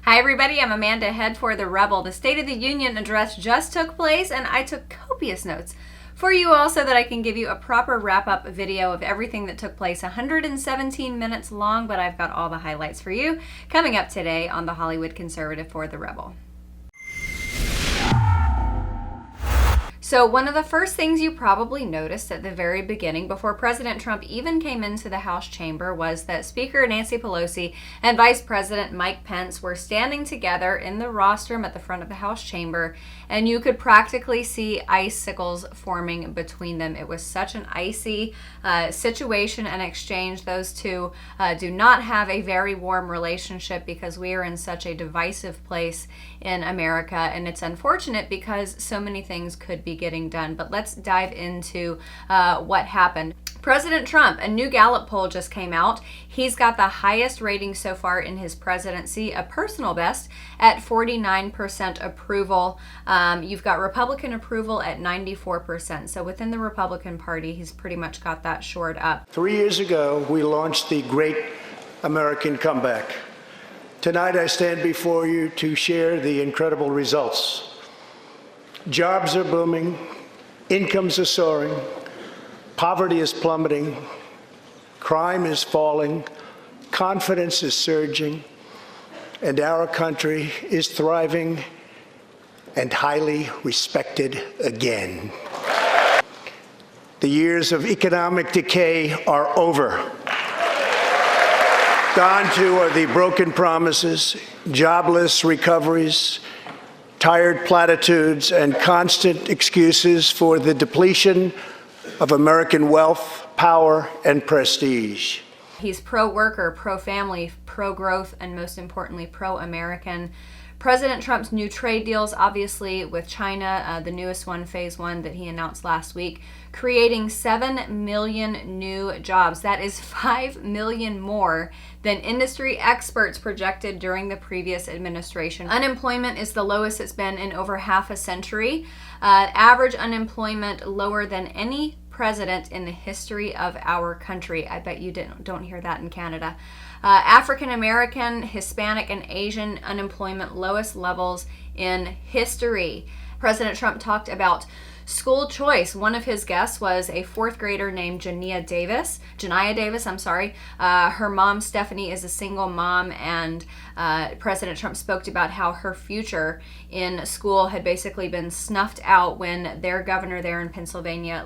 Hi everybody, I'm Amanda, head for The Rebel. The State of the Union address just took place and I took copious notes for you all so that I can give you a proper wrap-up video of everything that took place. 117 minutes long, but I've got all the highlights for you coming up today on The Hollywood Conservative for The Rebel. So one of the first things you probably noticed at the very beginning, before President Trump even came into the House chamber, was that Speaker Nancy Pelosi and Vice President Mike Pence were standing together in the rostrum at the front of the House chamber, and you could practically see icicles forming between them. It was such an icy situation and exchange. Those two do not have a very warm relationship because we are in such a divisive place in America, and it's unfortunate because so many things could be getting done. But let's dive into what happened. President Trump, a new Gallup poll just came out. He's got the highest rating so far in his presidency, a personal best at 49% approval. You've got Republican approval at 94%. So within the Republican Party, he's pretty much got that shored up. 3 years ago, we launched the Great American Comeback. Tonight, I stand before you to share the incredible results. Jobs are booming, incomes are soaring, poverty is plummeting, crime is falling, confidence is surging, and our country is thriving and highly respected again. The years of economic decay are over. Gone too are the broken promises, jobless recoveries, tired platitudes, and constant excuses for the depletion of American wealth, power, and prestige. He's pro-worker, pro-family, pro-growth, and most importantly, pro-American. President Trump's new trade deals, obviously with China, the newest one, phase one that he announced last week, creating 7 million new jobs. That is 5 million more than industry experts projected during the previous administration. Unemployment is the lowest it's been in over half a century. Average unemployment lower than any president in the history of our country. I bet you don't hear that in Canada. African American, Hispanic, and Asian unemployment lowest levels in history. President Trump talked about school choice. One of his guests was a fourth grader named Janiah Davis. Her mom, Stephanie, is a single mom, and President Trump spoke about how her future in school had basically been snuffed out when their governor there in Pennsylvania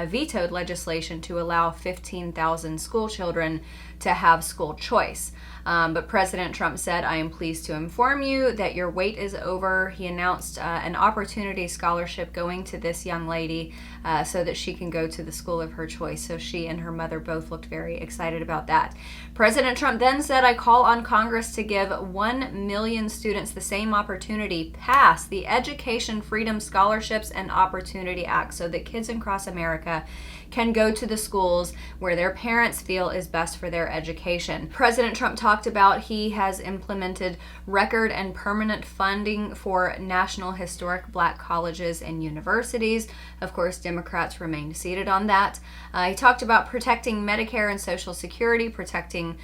vetoed legislation to allow 15,000 school children to have school choice. But President Trump said, "I am pleased to inform you that your wait is over." He announced an opportunity scholarship going to this young lady so that she can go to the school of her choice. So she and her mother both looked very excited about that. President Trump then said, "I call on Congress to give 1 million students the same opportunity, pass the Education Freedom Scholarships and Opportunity Act so that kids across America can go to the schools where their parents feel is best for their education." President Trump talked about he has implemented record and permanent funding for National Historic Black colleges and universities. Of course, Democrats remained seated on that. He talked about protecting Medicare and Social Security, protecting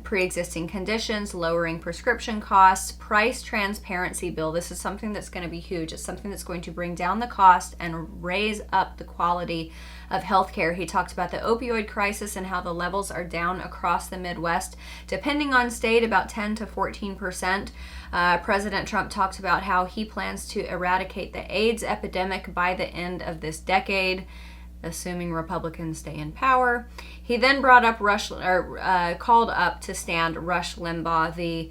pre-existing conditions, lowering prescription costs, price transparency bill. This is something that's going to be huge. It's something that's going to bring down the cost and raise up the quality of healthcare. He talked about the opioid crisis and how the levels are down across the Midwest, depending on state, about 10 to 14%. President Trump talked about how he plans to eradicate the AIDS epidemic by the end of this decade, assuming Republicans stay in power. He then brought up called up to stand Rush Limbaugh, the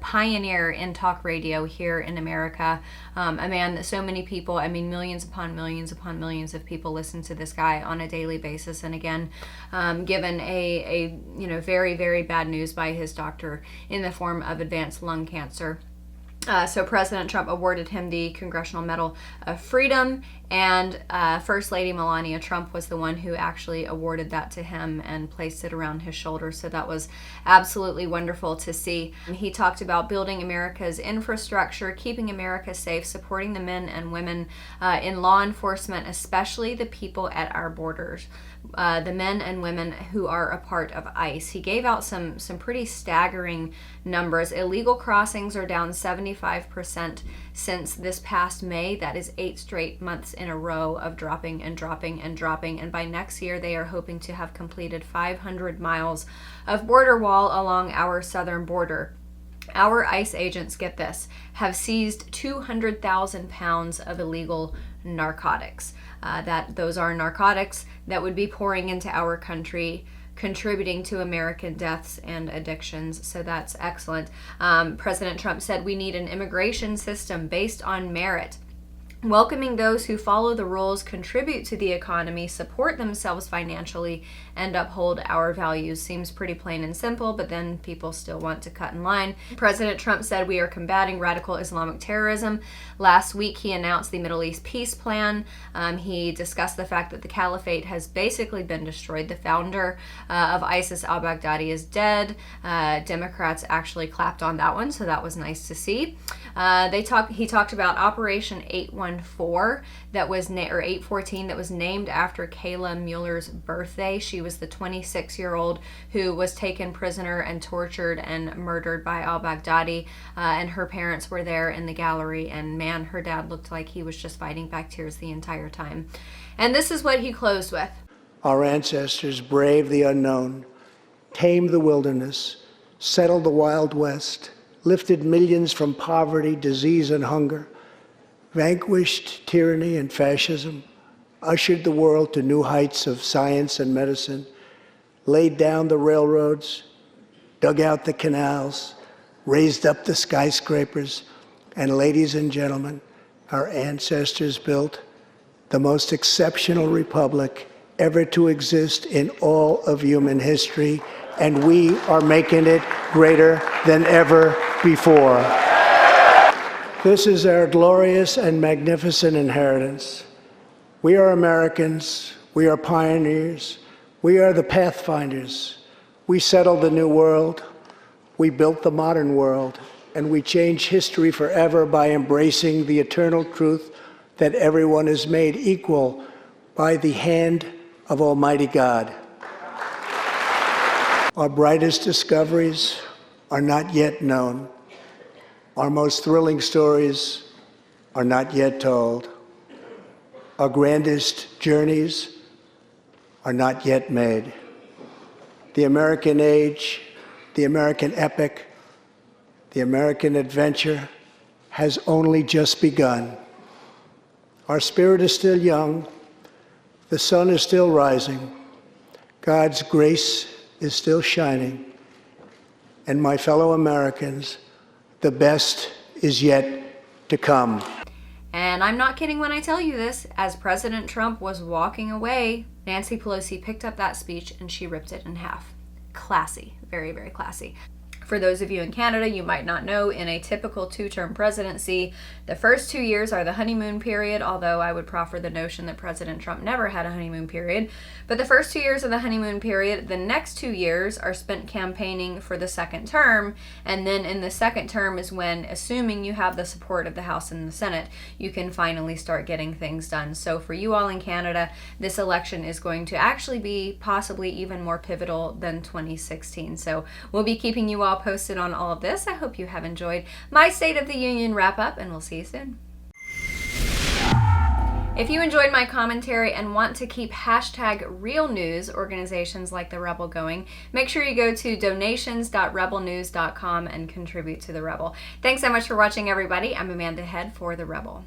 pioneer in talk radio here in America. A man that so many people, millions upon millions of people listen to this guy on a daily basis. And again, given a very, very bad news by his doctor in the form of advanced lung cancer. So President Trump awarded him the Congressional Medal of Freedom, and First Lady Melania Trump was the one who actually awarded that to him and placed it around his shoulder. So that was absolutely wonderful to see. He talked about building America's infrastructure, keeping America safe, supporting the men and women in law enforcement, especially the people at our borders. the men and women who are a part of ICE. He gave out some pretty staggering numbers. Illegal crossings are down 75% since this past May. That is 8 straight months in a row of dropping and dropping and dropping. And by next year, they are hoping to have completed 500 miles of border wall along our southern border. Our ICE agents, get this, have seized 200,000 pounds of illegal narcotics. Those are narcotics that would be pouring into our country, contributing to American deaths and addictions. So that's excellent. President Trump said we need an immigration system based on merit, welcoming those who follow the rules, contribute to the economy, support themselves financially, and uphold our values. Seems pretty plain and simple, but then people still want to cut in line. President Trump said we are combating radical Islamic terrorism. Last week, he announced the Middle East Peace Plan. He discussed the fact that the caliphate has basically been destroyed. The founder of ISIS, al-Baghdadi, is dead. Democrats actually clapped on that one, so that was nice to see. He talked about Operation 814 that was 814 that was named after Kayla Mueller's birthday. She was the 26-year-old who was taken prisoner and tortured and murdered by al-Baghdadi, and her parents were there in the gallery, and man, her dad looked like he was just fighting back tears the entire time. And this is what he closed with. Our ancestors braved the unknown, tamed the wilderness, settled the Wild West, lifted millions from poverty, disease, and hunger, vanquished tyranny and fascism, ushered the world to new heights of science and medicine, laid down the railroads, dug out the canals, raised up the skyscrapers, and ladies and gentlemen, our ancestors built the most exceptional republic ever to exist in all of human history, and we are making it greater than ever before. This is our glorious and magnificent inheritance. We are Americans. We are pioneers. We are the pathfinders. We settled the new world. We built the modern world. And we changed history forever by embracing the eternal truth that everyone is made equal by the hand of Almighty God. Our brightest discoveries are not yet known. Our most thrilling stories are not yet told. Our grandest journeys are not yet made. The American age, the American epic, the American adventure has only just begun. Our spirit is still young. The sun is still rising. God's grace is still shining. And my fellow Americans, the best is yet to come. And I'm not kidding when I tell you this. As President Trump was walking away, Nancy Pelosi picked up that speech and she ripped it in half. Classy. Very, very classy. For those of you in Canada, you might not know, in a typical two-term presidency, the first 2 years are the honeymoon period, although I would proffer the notion that President Trump never had a honeymoon period. But the first 2 years of the honeymoon period, the next 2 years are spent campaigning for the second term, and then in the second term is when, assuming you have the support of the House and the Senate, you can finally start getting things done. So for you all in Canada, this election is going to actually be possibly even more pivotal than 2016. So we'll be keeping you all posted on all of this. I hope you have enjoyed my State of the Union wrap-up, and we'll see you soon. If you enjoyed my commentary and want to keep #real news organizations like The Rebel going, make sure you go to donations.rebelnews.com and contribute to The Rebel. Thanks so much for watching, everybody. I'm Amanda Head for The Rebel.